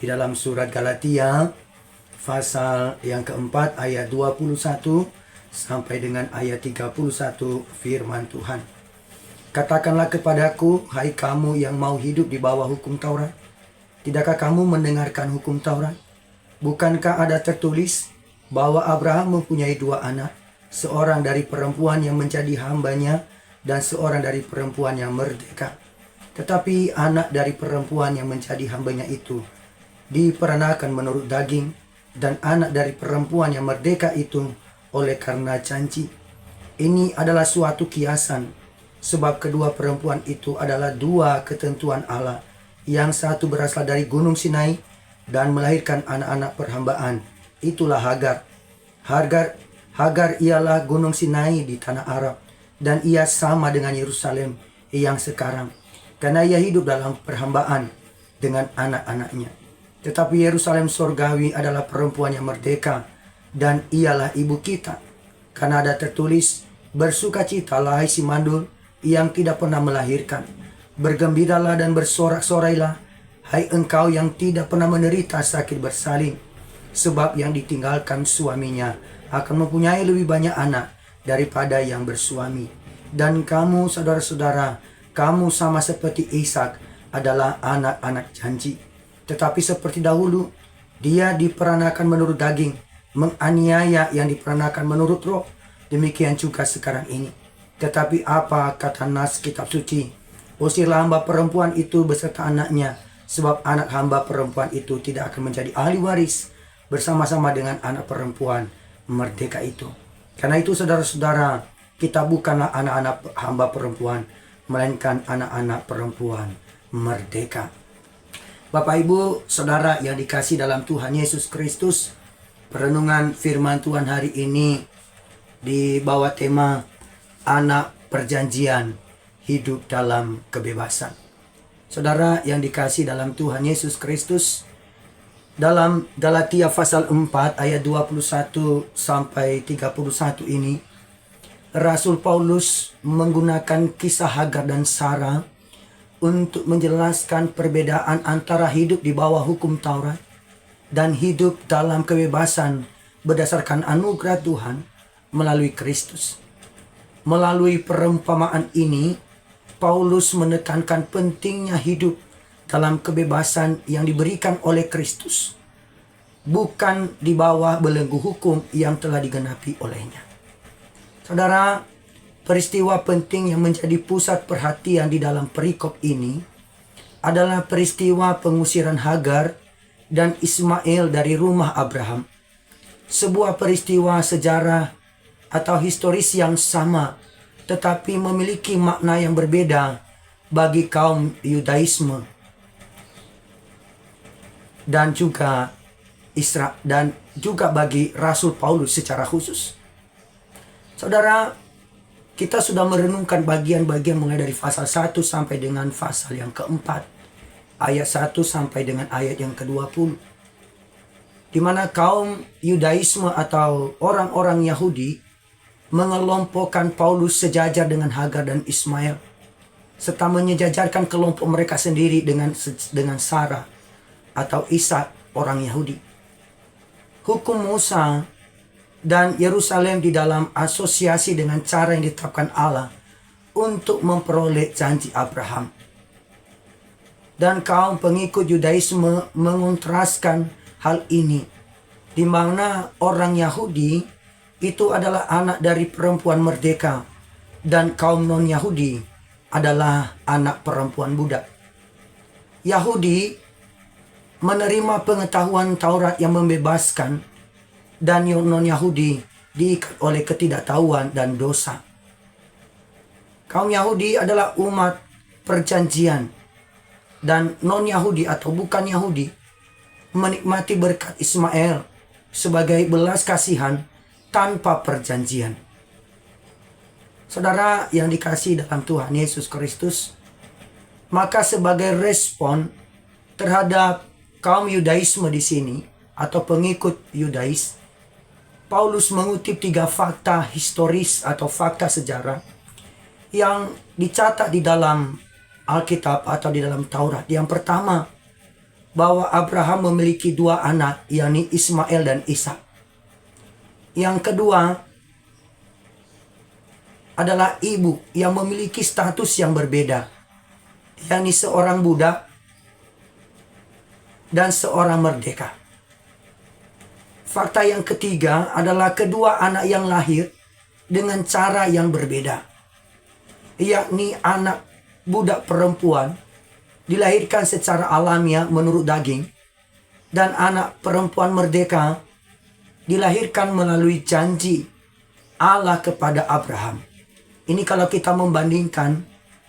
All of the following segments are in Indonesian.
di dalam surat Galatia pasal yang keempat ayat 21 sampai dengan ayat 31 firman Tuhan. Katakanlah kepadaku, hai kamu yang mau hidup di bawah hukum Taurat, tidakkah kamu mendengarkan hukum Taurat? Bukankah ada tertulis bahwa Abraham mempunyai dua anak, seorang dari perempuan yang menjadi hambanya dan seorang dari perempuan yang merdeka. Tetapi anak dari perempuan yang menjadi hambanya itu diperanakan menurut daging, dan anak dari perempuan yang merdeka itu oleh karena janji. Ini adalah suatu kiasan, sebab kedua perempuan itu adalah dua ketentuan Allah. Yang satu berasal dari Gunung Sinai dan melahirkan anak-anak perhambaan. Itulah Hagar. Hagar ialah Gunung Sinai di tanah Arab, dan ia sama dengan Yerusalem yang sekarang, karena ia hidup dalam perhambaan dengan anak-anaknya. Tetapi Yerusalem sorgawi adalah perempuan yang merdeka, dan ialah ibu kita. Karena ada tertulis, bersukacitalah hai si mandul yang tidak pernah melahirkan. Bergembiralah dan bersorak-sorailah, hai engkau yang tidak pernah menderita sakit bersalin. Sebab yang ditinggalkan suaminya akan mempunyai lebih banyak anak daripada yang bersuami. Dan kamu saudara-saudara, kamu sama seperti Ishak adalah anak-anak janji. Tetapi seperti dahulu, dia diperanakan menurut daging, menganiaya yang diperanakan menurut roh. Demikian juga sekarang ini. Tetapi apa kata nas kitab suci? Usirlah hamba perempuan itu beserta anaknya, sebab anak hamba perempuan itu tidak akan menjadi ahli waris bersama-sama dengan anak perempuan merdeka itu. Karena itu saudara-saudara, kita bukanlah anak-anak hamba perempuan, melainkan anak-anak perempuan merdeka. Bapak Ibu Saudara yang dikasihi dalam Tuhan Yesus Kristus, perenungan firman Tuhan hari ini di bawah tema anak perjanjian hidup dalam kebebasan. Saudara yang dikasihi dalam Tuhan Yesus Kristus, dalam Galatia pasal 4 ayat 21 sampai 31 ini, Rasul Paulus menggunakan kisah Hagar dan Sarah untuk menjelaskan perbedaan antara hidup di bawah hukum Taurat dan hidup dalam kebebasan berdasarkan anugerah Tuhan melalui Kristus. Melalui perumpamaan ini, Paulus menekankan pentingnya hidup dalam kebebasan yang diberikan oleh Kristus, bukan di bawah belenggu hukum yang telah digenapi olehnya. Saudara, peristiwa penting yang menjadi pusat perhatian di dalam perikop ini adalah peristiwa pengusiran Hagar dan Ismail dari rumah Abraham. Sebuah peristiwa sejarah atau historis yang sama, tetapi memiliki makna yang berbeda bagi kaum Yudaisme dan juga bagi Rasul Paulus secara khusus. Saudara, kita sudah merenungkan bagian-bagian mulai dari pasal 1 sampai dengan pasal yang keempat, ayat 1 sampai dengan ayat yang ke-20, di mana kaum Yudaisme atau orang-orang Yahudi mengelompokkan Paulus sejajar dengan Hagar dan Ismail, serta menyejajarkan kelompok mereka sendiri dengan Sarah atau Ishak orang Yahudi. Hukum Musa dan Yerusalem di dalam asosiasi dengan cara yang ditetapkan Allah untuk memperoleh janji Abraham. Dan kaum pengikut Yudaisme mengontraskan hal ini, di mana orang Yahudi itu adalah anak dari perempuan merdeka, dan kaum non-Yahudi adalah anak perempuan budak. Yahudi menerima pengetahuan Taurat yang membebaskan, dan non-Yahudi diikat oleh ketidaktahuan dan dosa. Kaum Yahudi adalah umat perjanjian, dan non-Yahudi atau bukan Yahudi menikmati berkat Ismail sebagai belas kasihan tanpa perjanjian. Saudara yang dikasihi dalam Tuhan Yesus Kristus, maka sebagai respon terhadap kaum Yudaisme di sini atau pengikut Yudais, Paulus mengutip 3 fakta historis atau fakta sejarah yang dicatat di dalam Alkitab atau di dalam Taurat. Yang pertama, bahwa Abraham memiliki dua anak, yakni Ismail dan Ishak. Yang kedua adalah ibu yang memiliki status yang berbeda, yakni seorang budak dan seorang merdeka. Fakta yang ketiga adalah kedua anak yang lahir dengan cara yang berbeda, yakni anak budak perempuan dilahirkan secara alamiah menurut daging, dan anak perempuan merdeka dilahirkan melalui janji Allah kepada Abraham. Ini kalau kita membandingkan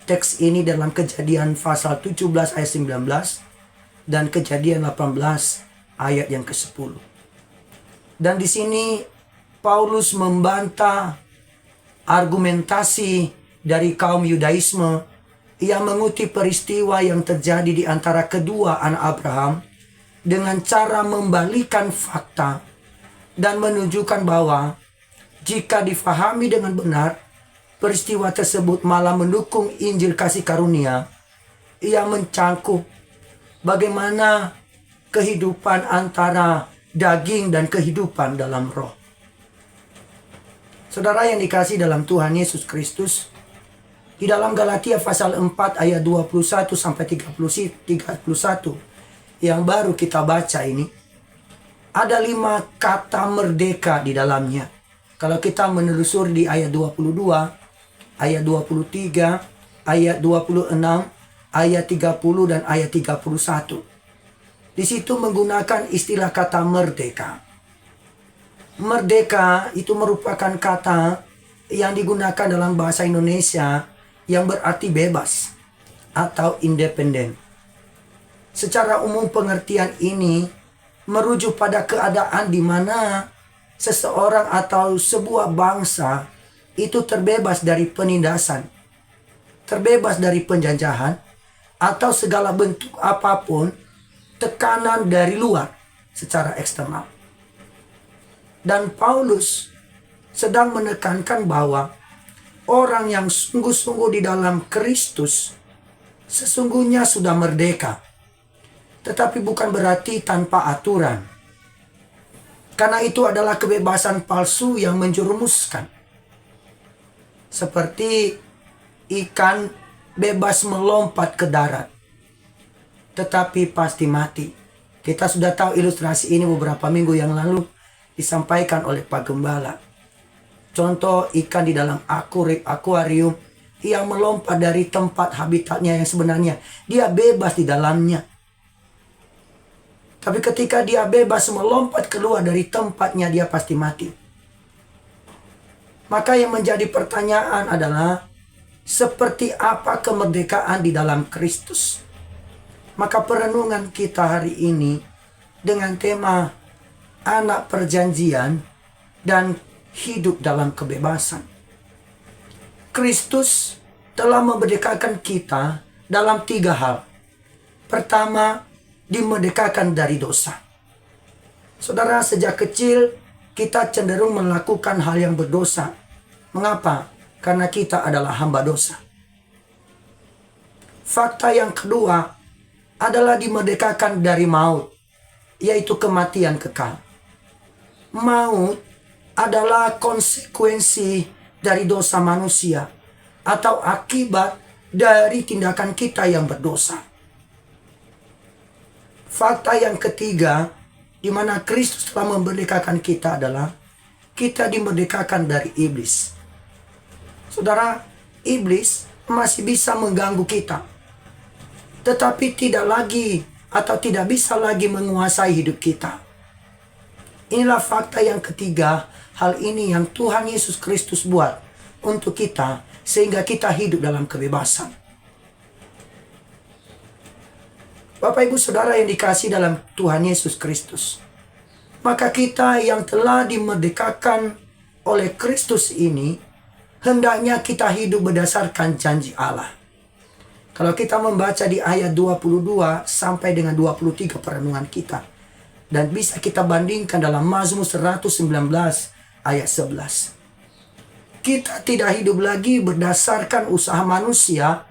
teks ini dalam Kejadian pasal 17 ayat 19 dan Kejadian 18 ayat yang ke-10. Dan di sini Paulus membantah argumentasi dari kaum Yudaisme yang mengutip peristiwa yang terjadi di antara kedua anak Abraham dengan cara membalikan fakta dan menunjukkan bahwa jika difahami dengan benar, peristiwa tersebut malah mendukung Injil kasih karunia yang mencangkup bagaimana kehidupan antara daging dan kehidupan dalam roh. Saudara yang dikasihi dalam Tuhan Yesus Kristus, di dalam Galatia pasal 4 ayat 21 sampai 31 yang baru kita baca ini, ada 5 kata merdeka di dalamnya. Kalau kita menelusuri di ayat 22, ayat 23, ayat 26, ayat 30 dan ayat 31. Di situ menggunakan istilah kata merdeka. Merdeka itu merupakan kata yang digunakan dalam bahasa Indonesia yang berarti bebas atau independen. Secara umum pengertian ini merujuk pada keadaan di mana seseorang atau sebuah bangsa itu terbebas dari penindasan, terbebas dari penjajahan, atau segala bentuk apapun tekanan dari luar secara eksternal. Dan Paulus sedang menekankan bahwa orang yang sungguh-sungguh di dalam Kristus sesungguhnya sudah merdeka. Tetapi bukan berarti tanpa aturan. Karena itu adalah kebebasan palsu yang menjerumuskan. Seperti ikan bebas melompat ke darat, tetapi pasti mati. Kita sudah tahu ilustrasi ini beberapa minggu yang lalu disampaikan oleh Pak Gembala. Contoh ikan di dalam akuarium yang melompat dari tempat habitatnya yang sebenarnya. Dia bebas di dalamnya. Tapi ketika dia bebas melompat keluar dari tempatnya, dia pasti mati. Maka yang menjadi pertanyaan adalah, seperti apa kemerdekaan di dalam Kristus? Maka perenungan kita hari ini dengan tema anak perjanjian dan hidup dalam kebebasan. Kristus telah memerdekakan kita dalam 3 hal. Pertama, dimerdekakan dari dosa. Saudara, sejak kecil kita cenderung melakukan hal yang berdosa. Mengapa? Karena kita adalah hamba dosa. Fakta yang kedua adalah dimerdekakan dari maut, yaitu kematian kekal. Maut adalah konsekuensi dari dosa manusia atau akibat dari tindakan kita yang berdosa. Fakta yang ketiga, di mana Kristus telah memerdekakan kita adalah kita dimerdekakan dari iblis. Saudara, iblis masih bisa mengganggu kita, tetapi tidak lagi atau tidak bisa lagi menguasai hidup kita. Inilah fakta yang ketiga, hal ini yang Tuhan Yesus Kristus buat untuk kita sehingga kita hidup dalam kebebasan. Bapak Ibu Saudara yang dikasihi dalam Tuhan Yesus Kristus, maka kita yang telah dimerdekakan oleh Kristus ini, hendaknya kita hidup berdasarkan janji Allah. Kalau kita membaca di ayat 22 sampai dengan 23 perenungan kita, dan bisa kita bandingkan dalam Mazmur 119 ayat 11. Kita tidak hidup lagi berdasarkan usaha manusia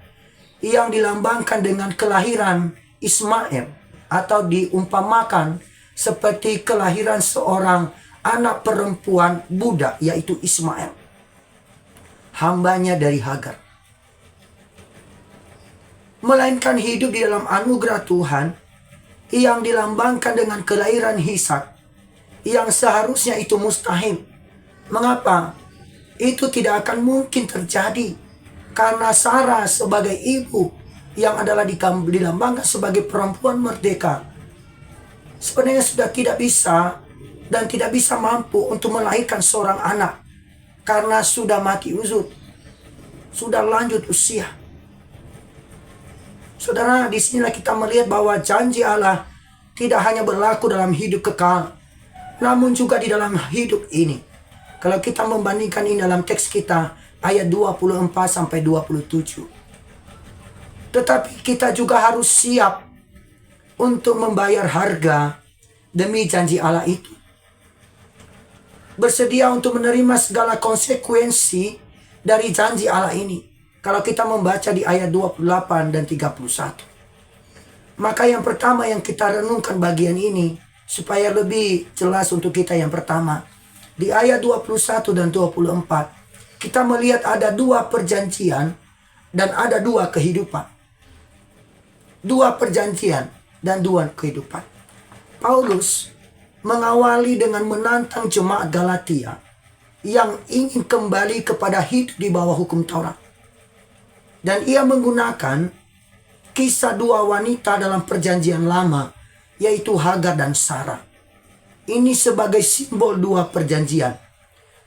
yang dilambangkan dengan kelahiran Ismail atau diumpamakan seperti kelahiran seorang anak perempuan budak, yaitu Ismail, hambanya dari Hagar. Melainkan hidup di dalam anugerah Tuhan yang dilambangkan dengan kelahiran Ishak, yang seharusnya itu mustahil. Mengapa? Itu tidak akan mungkin terjadi, karena Sarah sebagai ibu yang adalah dilambangkan sebagai perempuan merdeka, sebenarnya sudah tidak bisa dan tidak bisa mampu untuk melahirkan seorang anak, karena sudah mati uzur, sudah lanjut usia. Saudara, disinilah kita melihat bahwa janji Allah tidak hanya berlaku dalam hidup kekal, namun juga di dalam hidup ini. Kalau kita membandingkan ini dalam teks kita, ayat 24-27. Tetapi kita juga harus siap untuk membayar harga demi janji Allah itu. Bersedia untuk menerima segala konsekuensi dari janji Allah ini. Kalau kita membaca di ayat 28 dan 31. Maka yang pertama yang kita renungkan bagian ini, supaya lebih jelas untuk kita, yang pertama, di ayat 21 dan 24, kita melihat ada dua perjanjian dan ada dua kehidupan. Dua perjanjian dan dua kehidupan. Paulus mengawali dengan menantang jemaat Galatia yang ingin kembali kepada hidup di bawah hukum Taurat. Dan ia menggunakan kisah dua wanita dalam perjanjian lama, yaitu Hagar dan Sarah. Ini sebagai simbol dua perjanjian.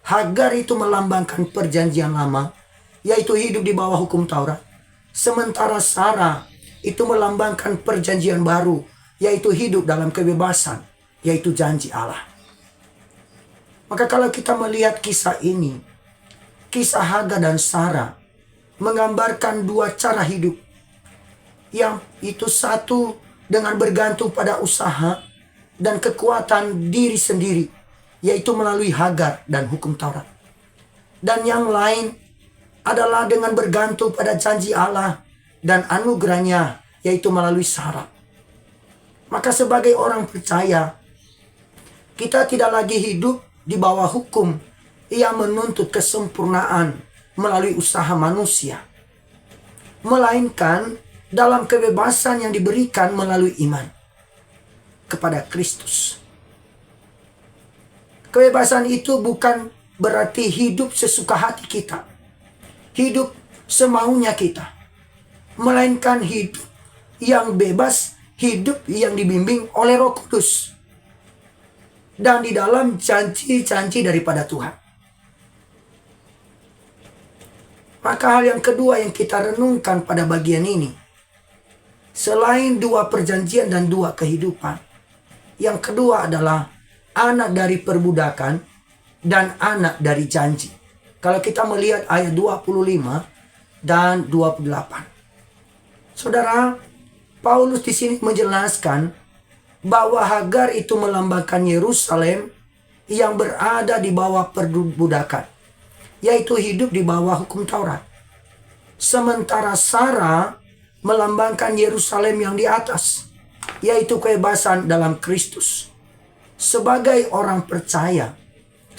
Hagar itu melambangkan perjanjian lama, yaitu hidup di bawah hukum Taurat. Sementara Sarah itu melambangkan perjanjian baru, yaitu hidup dalam kebebasan, yaitu janji Allah. Maka kalau kita melihat kisah ini, kisah Hagar dan Sarah menggambarkan dua cara hidup, yang itu satu dengan bergantung pada usaha dan kekuatan diri sendiri, yaitu melalui Hagar dan hukum Taurat. Dan yang lain adalah dengan bergantung pada janji Allah dan anugerahnya, yaitu melalui Sarah. Maka sebagai orang percaya, kita tidak lagi hidup di bawah hukum yang menuntut kesempurnaan melalui usaha manusia, melainkan dalam kebebasan yang diberikan melalui iman kepada Kristus. Kebebasan itu bukan berarti hidup sesuka hati kita, hidup semaunya kita, melainkan hidup yang bebas, hidup yang dibimbing oleh Roh Kudus dan di dalam janji-janji daripada Tuhan. Maka hal yang kedua yang kita renungkan pada bagian ini, selain dua perjanjian dan dua kehidupan, yang kedua adalah anak dari perbudakan dan anak dari janji. Kalau kita melihat ayat 25 dan 28. Saudara, Paulus di sini menjelaskan bahwa Hagar itu melambangkan Yerusalem yang berada di bawah perbudakan, yaitu hidup di bawah hukum Taurat. Sementara Sarah melambangkan Yerusalem yang di atas, yaitu kebebasan dalam Kristus. Sebagai orang percaya,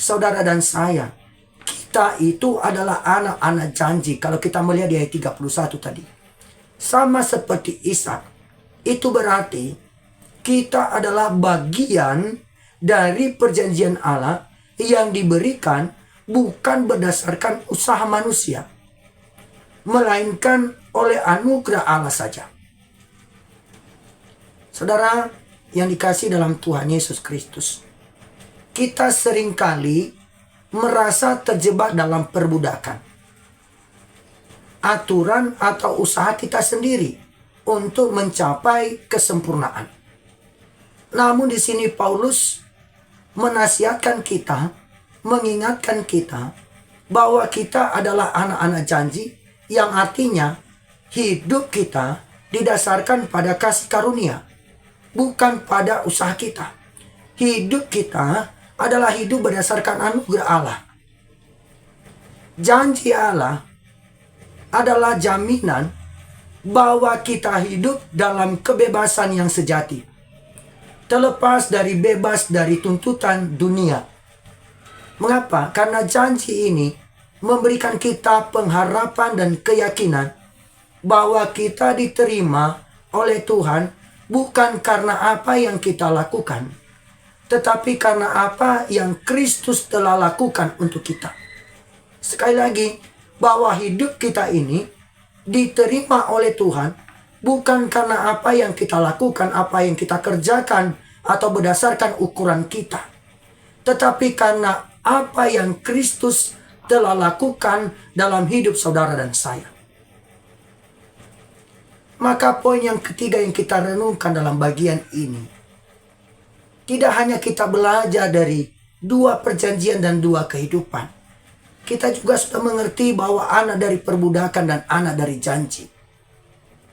saudara dan saya, kita itu adalah anak-anak janji. Kalau kita melihat di ayat 31 tadi, sama seperti Ishak, itu berarti kita adalah bagian dari perjanjian Allah yang diberikan bukan berdasarkan usaha manusia, melainkan oleh anugerah Allah saja. Saudara yang dikasihi dalam Tuhan Yesus Kristus, kita seringkali merasa terjebak dalam perbudakan, aturan atau usaha kita sendiri untuk mencapai kesempurnaan. Namun di sini Paulus menasihatkan kita, mengingatkan kita bahwa kita adalah anak-anak janji, yang artinya hidup kita didasarkan pada kasih karunia, bukan pada usaha kita. Hidup kita adalah hidup berdasarkan anugerah Allah. Janji Allah adalah jaminan bahwa kita hidup dalam kebebasan yang sejati. terlepas dari bebas dari tuntutan dunia. Mengapa? Karena janji ini memberikan kita pengharapan dan keyakinan bahwa kita diterima oleh Tuhan bukan karena apa yang kita lakukan, tetapi karena apa yang Kristus telah lakukan untuk kita. Sekali lagi, bahwa hidup kita ini diterima oleh Tuhan bukan karena apa yang kita lakukan, apa yang kita kerjakan, atau berdasarkan ukuran kita, tetapi karena apa yang Kristus telah lakukan dalam hidup saudara dan saya. Maka poin yang ketiga yang kita renungkan dalam bagian ini, tidak hanya kita belajar dari dua perjanjian dan dua kehidupan, kita juga sudah mengerti bahwa anak dari perbudakan dan anak dari janji.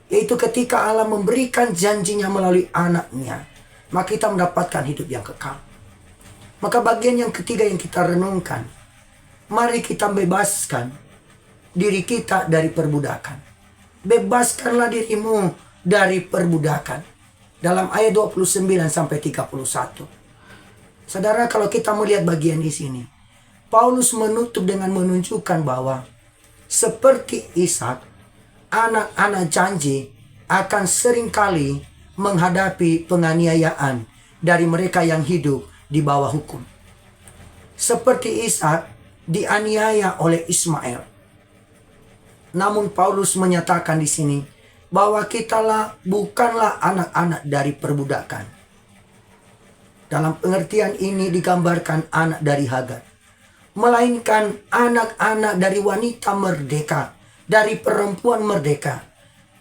Yaitu ketika Allah memberikan janjinya melalui anaknya, maka kita mendapatkan hidup yang kekal. Maka bagian yang ketiga yang kita renungkan, mari kita bebaskan diri kita dari perbudakan. Bebaskanlah dirimu dari perbudakan. Dalam ayat 29 sampai 31. Saudara, kalau kita melihat bagian di sini, Paulus menutup dengan menunjukkan bahwa seperti Ishak, anak-anak janji akan seringkali menghadapi penganiayaan dari mereka yang hidup di bawah hukum. Seperti Ishak dianiaya oleh Ismail. Namun Paulus menyatakan di sini bahwa bukanlah anak-anak dari perbudakan. Dalam pengertian ini digambarkan anak dari Hagar, melainkan anak-anak dari wanita merdeka, dari perempuan merdeka,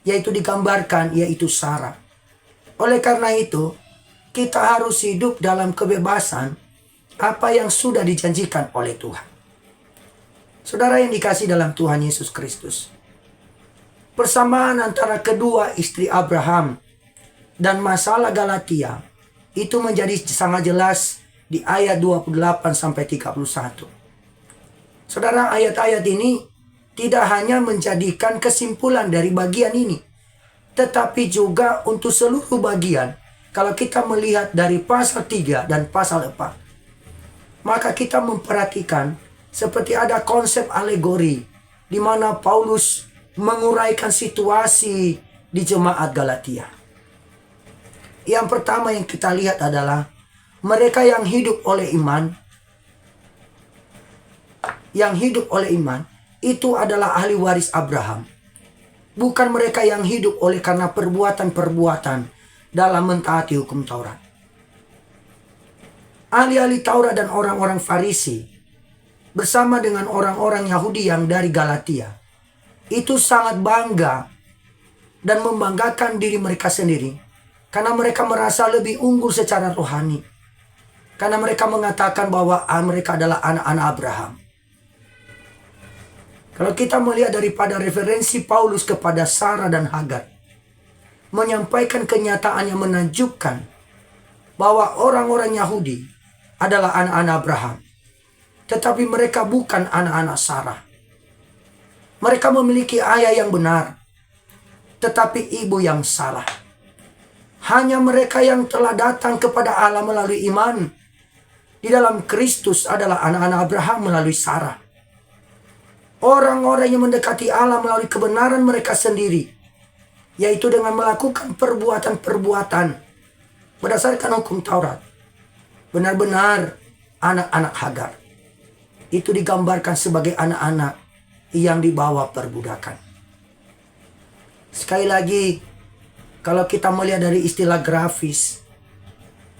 yaitu digambarkan yaitu Sarah. Oleh karena itu, kita harus hidup dalam kebebasan apa yang sudah dijanjikan oleh Tuhan. Saudara yang dikasihi dalam Tuhan Yesus Kristus, persamaan antara kedua istri Abraham dan masalah Galatia itu menjadi sangat jelas di ayat 28 sampai 31. Saudara, ayat-ayat ini tidak hanya menjadikan kesimpulan dari bagian ini, tetapi juga untuk seluruh bagian. Kalau kita melihat dari pasal 3 dan pasal 4, maka kita memperhatikan seperti ada konsep alegori di mana Paulus menguraikan situasi di jemaat Galatia. Yang pertama yang kita lihat adalah mereka yang hidup oleh iman. Yang hidup oleh iman itu adalah ahli waris Abraham. Bukan mereka yang hidup oleh karena perbuatan-perbuatan dalam mentaati hukum Taurat. Ahli-ahli Taurat dan orang-orang Farisi bersama dengan orang-orang Yahudi yang dari Galatia itu sangat bangga dan membanggakan diri mereka sendiri karena mereka merasa lebih unggul secara rohani, karena mereka mengatakan bahwa mereka adalah anak-anak Abraham. Kalau kita melihat daripada referensi Paulus kepada Sarah dan Hagar, menyampaikan kenyataan yang menakjubkan bahwa orang-orang Yahudi adalah anak-anak Abraham, tetapi mereka bukan anak-anak Sarah. Mereka memiliki ayah yang benar, tetapi ibu yang salah. Hanya mereka yang telah datang kepada Allah melalui iman di dalam Kristus adalah anak-anak Abraham melalui Sarah. Orang-orang yang mendekati Allah melalui kebenaran mereka sendiri, yaitu dengan melakukan perbuatan-perbuatan berdasarkan hukum Taurat, benar-benar anak-anak Hagar. Itu digambarkan sebagai anak-anak yang dibawa perbudakan. Sekali lagi, kalau kita melihat dari istilah grafis,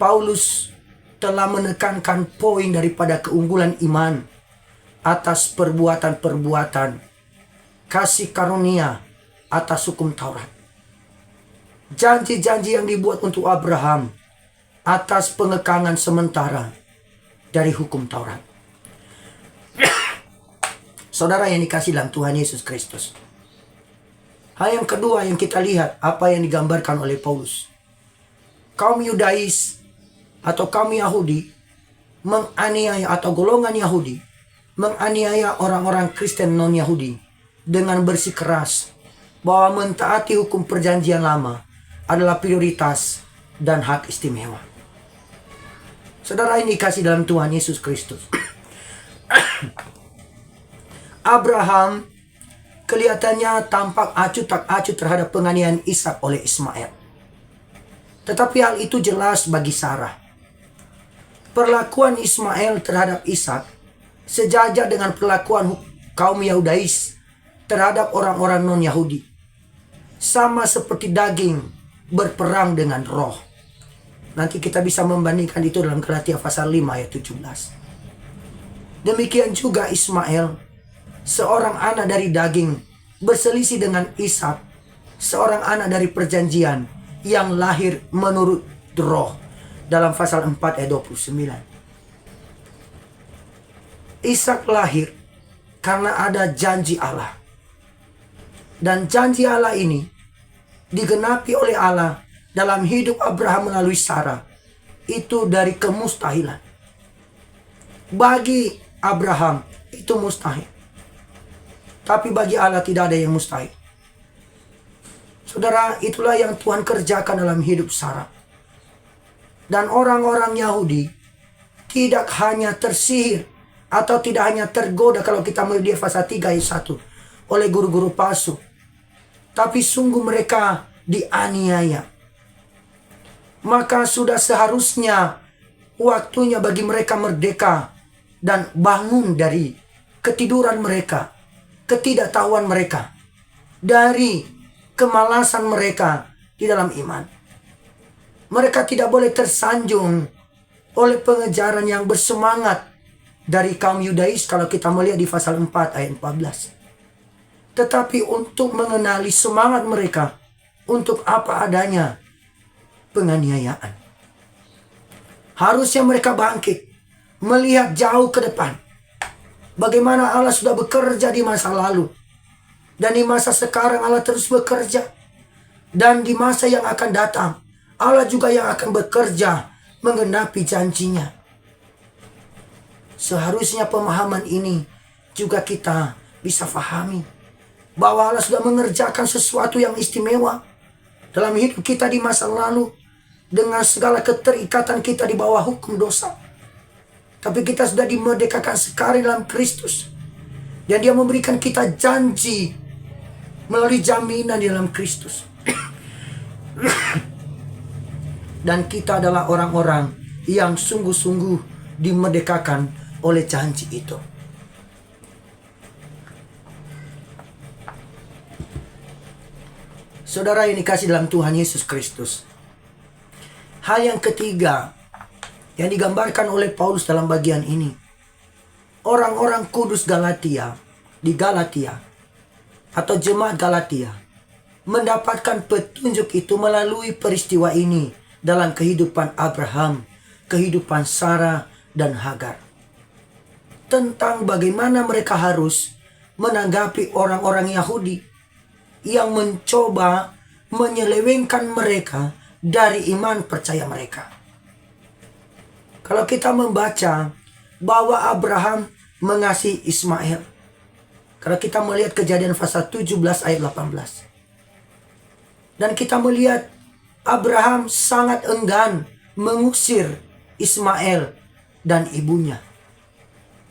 Paulus telah menekankan poin daripada keunggulan iman atas perbuatan-perbuatan kasih karunia atas hukum Taurat. Janji-janji yang dibuat untuk Abraham atas pengekangan sementara dari hukum Taurat. Saudara yang dikasihi dalam Tuhan Yesus Kristus, hal yang kedua yang kita lihat apa yang digambarkan oleh Paulus. Kaum Yudais atau kaum Yahudi menganiaya, atau golongan Yahudi menganiaya orang-orang Kristen non-Yahudi dengan bersikeras bahwa mentaati hukum perjanjian lama adalah prioritas dan hak istimewa. Saudara ini kasih dalam Tuhan Yesus Kristus. Abraham kelihatannya tampak acuh tak acuh terhadap penganiayaan Ishak oleh Ismail. Tetapi hal itu jelas bagi Sarah. Perlakuan Ismail terhadap Ishak sejajar dengan perlakuan kaum Yahudais terhadap orang-orang non-Yahudi. Sama seperti daging berperang dengan roh. Nanti kita bisa membandingkan itu dalam Galatia pasal 5 ayat 17. Demikian juga Ismail, seorang anak dari daging, berselisih dengan Ishak, seorang anak dari perjanjian yang lahir menurut roh. Dalam pasal 4 ayat 29. Ishak lahir karena ada janji Allah. Dan janji Allah ini digenapi oleh Allah dalam hidup Abraham melalui Sarah. Itu dari kemustahilan. Bagi Abraham itu mustahil. Tapi bagi Allah tidak ada yang mustahil. Saudara, itulah yang Tuhan kerjakan dalam hidup Sarah. Dan orang-orang Yahudi tidak hanya tersihir atau tidak hanya tergoda kalau kita melihat pasal 3 ayat 1 oleh guru-guru palsu. Tapi sungguh mereka dianiaya. Maka sudah seharusnya waktunya bagi mereka merdeka dan bangun dari ketiduran mereka, ketidaktahuan mereka, dari kemalasan mereka di dalam iman. Mereka tidak boleh tersanjung oleh pengejaran yang bersemangat dari kaum Yudais kalau kita melihat di pasal 4 ayat 14. Tetapi untuk mengenali semangat mereka untuk apa adanya penganiayaan. Harusnya mereka bangkit, melihat jauh ke depan. Bagaimana Allah sudah bekerja di masa lalu. Dan di masa sekarang Allah terus bekerja. Dan di masa yang akan datang, Allah juga yang akan bekerja menggenapi janjinya. Seharusnya pemahaman ini juga kita bisa fahami. Bahwa Allah sudah mengerjakan sesuatu yang istimewa dalam hidup kita di masa lalu. Dengan segala keterikatan kita di bawah hukum dosa. Tapi kita sudah dimerdekakan sekarang dalam Kristus. Dan Dia memberikan kita janji melalui jaminan di dalam Kristus. Dan kita adalah orang-orang yang sungguh-sungguh dimerdekakan oleh janji itu. Saudara yang dikasih dalam Tuhan Yesus Kristus. Hal yang ketiga yang digambarkan oleh Paulus dalam bagian ini. Orang-orang kudus Galatia di Galatia atau jemaat Galatia mendapatkan petunjuk itu melalui peristiwa ini dalam kehidupan Abraham, kehidupan Sarah dan Hagar. Tentang bagaimana mereka harus menanggapi orang-orang Yahudi yang mencoba menyelewengkan mereka dari iman percaya mereka. Kalau kita membaca bahwa Abraham mengasihi Ismail. Kalau kita melihat Kejadian pasal 17 ayat 18. Dan kita melihat Abraham sangat enggan mengusir Ismail dan ibunya.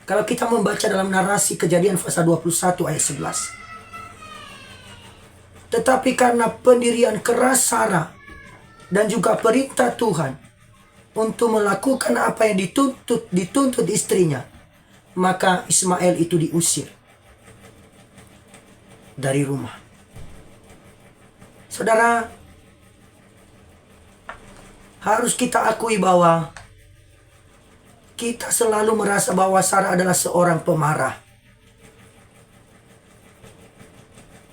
Kalau kita membaca dalam narasi Kejadian pasal 21 ayat 11. Tetapi karena pendirian keras Sarah dan juga perintah Tuhan untuk melakukan apa yang dituntut istrinya, maka Ismail itu diusir dari rumah. Saudara, harus kita akui bahwa kita selalu merasa bahwa Sarah adalah seorang pemarah.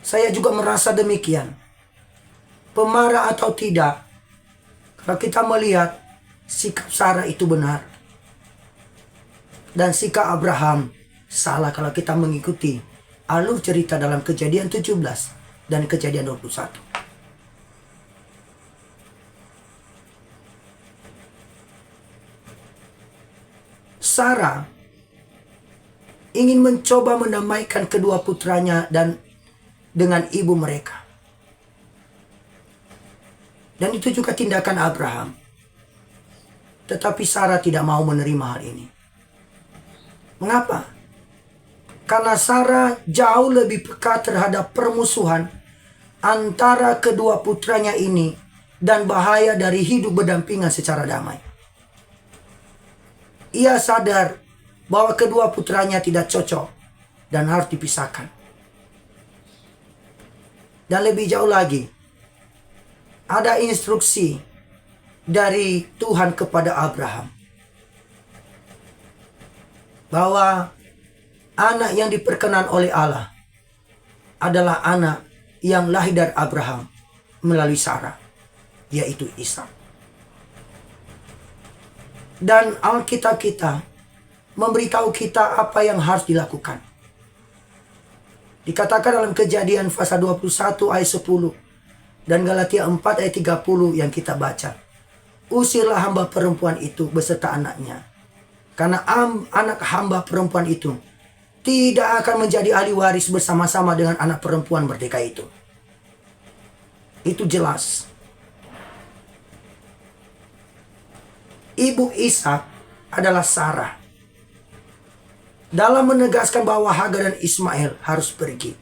Saya juga merasa demikian. Pemarah atau tidak, kalau kita melihat sikap Sarah itu benar. Dan sikap Abraham salah kalau kita mengikuti alur cerita dalam Kejadian 17 dan Kejadian 21. Sarah ingin mencoba mendamaikan kedua putranya dan dengan ibu mereka. Dan itu juga tindakan Abraham. Tetapi Sarah tidak mau menerima hal ini. Mengapa? Karena Sarah jauh lebih peka terhadap permusuhan antara kedua putranya ini dan bahaya dari hidup berdampingan secara damai. Ia sadar bahwa kedua putranya tidak cocok dan harus dipisahkan. Dan lebih jauh lagi, ada instruksi dari Tuhan kepada Abraham bahwa anak yang diperkenan oleh Allah adalah anak yang lahir dari Abraham melalui Sarah, yaitu Ishak. Dan Alkitab kita memberitahu kita apa yang harus dilakukan. Dikatakan dalam Kejadian pasal 21 ayat 10 dan Galatia 4 ayat 30 yang kita baca. Usirlah hamba perempuan itu beserta anaknya. Karena anak hamba perempuan itu tidak akan menjadi ahli waris bersama-sama dengan anak perempuan merdeka itu. Itu jelas. Ibu Ishak adalah Sarah. Dalam menegaskan bahwa Hagar dan Ismail harus pergi,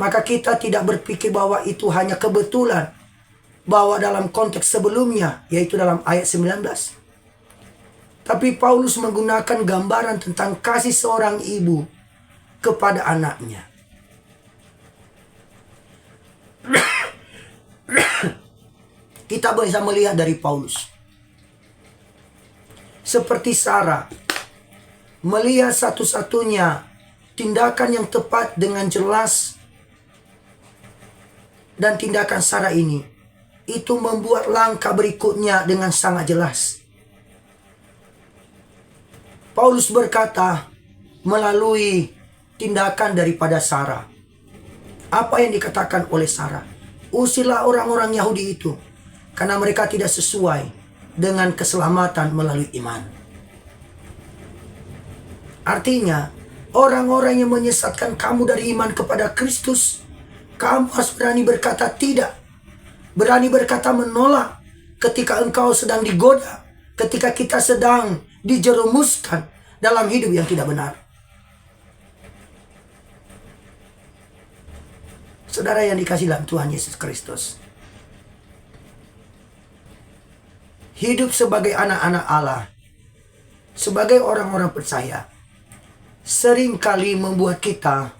maka kita tidak berpikir bahwa itu hanya kebetulan, bahwa dalam konteks sebelumnya, yaitu dalam ayat 19. Tapi Paulus menggunakan gambaran tentang kasih seorang ibu kepada anaknya. Kita bisa melihat dari Paulus, seperti Sarah, melihat satu-satunya tindakan yang tepat dengan jelas. Dan tindakan Sarah ini itu membuat langkah berikutnya dengan sangat jelas. Paulus berkata melalui tindakan daripada Sarah. Apa yang dikatakan oleh Sarah? Usirlah orang-orang Yahudi itu, karena mereka tidak sesuai dengan keselamatan melalui iman. Artinya, orang-orang yang menyesatkan kamu dari iman kepada Kristus, kamu harus berani berkata tidak. Berani berkata menolak ketika engkau sedang digoda, ketika kita sedang dijerumuskan dalam hidup yang tidak benar. Saudara yang dikasihi dalam Tuhan Yesus Kristus, hidup sebagai anak-anak Allah, sebagai orang-orang percaya, seringkali membuat kita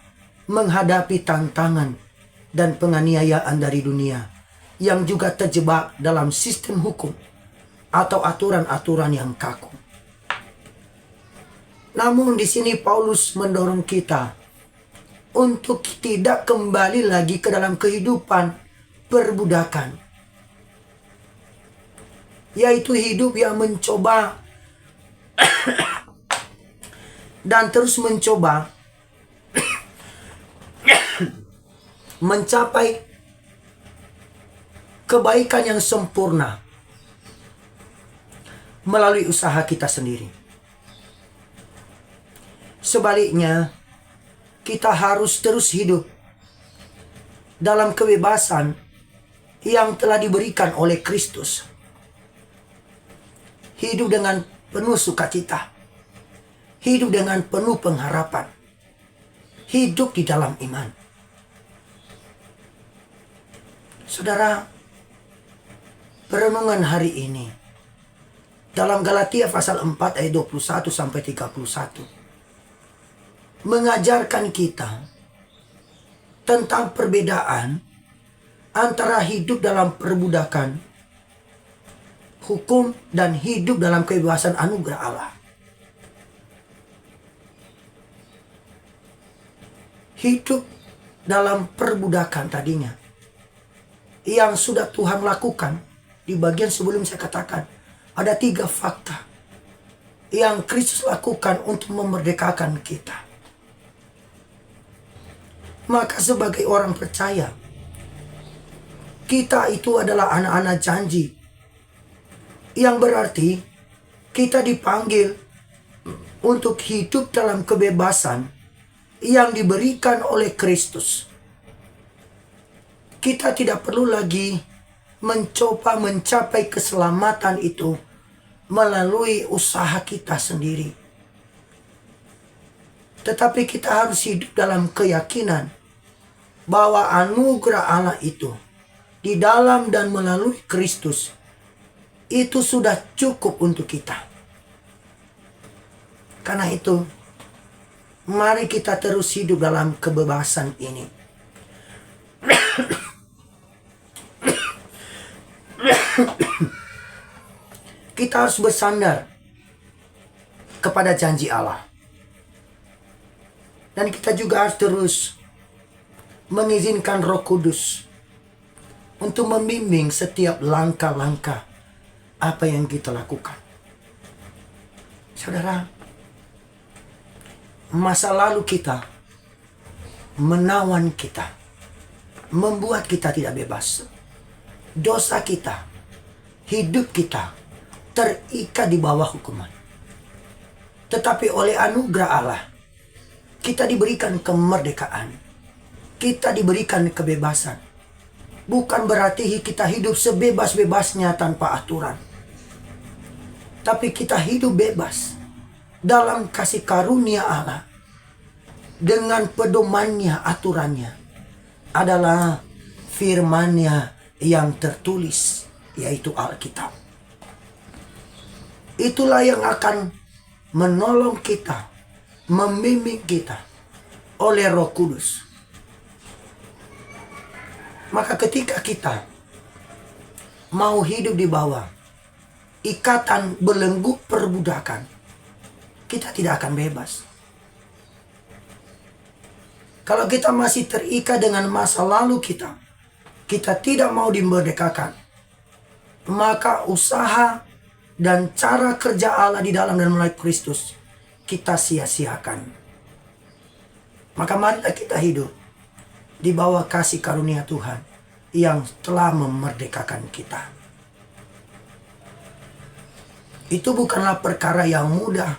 menghadapi tantangan dan penganiayaan dari dunia yang juga terjebak dalam sistem hukum atau aturan-aturan yang kaku. Namun di sini Paulus mendorong kita untuk tidak kembali lagi ke dalam kehidupan perbudakan, yaitu hidup yang mencoba dan terus mencoba mencapai kebaikan yang sempurna melalui usaha kita sendiri. Sebaliknya, kita harus terus hidup dalam kebebasan yang telah diberikan oleh Kristus. Hidup dengan penuh sukacita. Hidup dengan penuh pengharapan. Hidup di dalam iman. Saudara, perenungan hari ini dalam Galatia pasal 4 ayat 21 sampai 31 mengajarkan kita tentang perbedaan antara hidup dalam perbudakan hukum dan hidup dalam kebebasan anugerah Allah. Hidup dalam perbudakan tadinya yang sudah Tuhan lakukan, di bagian sebelum saya katakan ada 3 fakta yang Kristus lakukan untuk memerdekakan kita. Maka sebagai orang percaya, kita itu adalah anak-anak janji, yang berarti kita dipanggil untuk hidup dalam kebebasan yang diberikan oleh Kristus. Kita tidak perlu lagi mencoba mencapai keselamatan itu melalui usaha kita sendiri. Tetapi kita harus hidup dalam keyakinan bahwa anugerah Allah itu di dalam dan melalui Kristus itu sudah cukup untuk kita. Karena itu, mari kita terus hidup dalam kebebasan ini. Kita harus bersandar kepada janji Allah. Dan kita juga harus terus mengizinkan Roh Kudus untuk membimbing setiap langkah-langkah apa yang kita lakukan. Saudara, masa lalu kita menawan kita, membuat kita tidak bebas. Dosa kita, hidup kita terikat di bawah hukuman. Tetapi oleh anugerah Allah, kita diberikan kemerdekaan. Kita diberikan kebebasan. Bukan berarti kita hidup sebebas-bebasnya tanpa aturan. Tapi kita hidup bebas dalam kasih karunia Allah. Dengan pedomannya, aturannya adalah firman-Nya yang tertulis, yaitu Alkitab. Itulah yang akan menolong kita, membimbing kita oleh Roh Kudus. Maka ketika kita mau hidup di bawah ikatan belenggu perbudakan, kita tidak akan bebas. Kalau kita masih terikat dengan masa lalu kita tidak mau dimerdekakan, maka usaha dan cara kerja Allah di dalam dan melalui Kristus kita sia-siakan. Maka marilah kita hidup di bawah kasih karunia Tuhan yang telah memerdekakan kita. Itu bukanlah perkara yang mudah.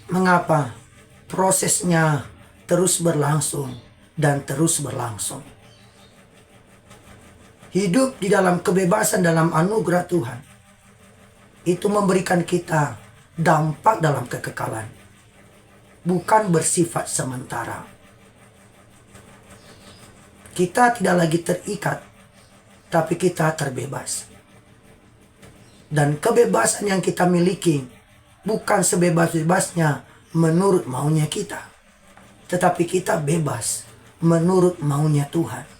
Mengapa? Prosesnya terus berlangsung dan terus berlangsung. Hidup di dalam kebebasan dalam anugerah Tuhan itu memberikan kita dampak dalam kekekalan, bukan bersifat sementara. Kita tidak lagi terikat, tapi kita terbebas. Dan kebebasan yang kita miliki bukan sebebas-bebasnya menurut maunya kita, tetapi kita bebas menurut maunya Tuhan.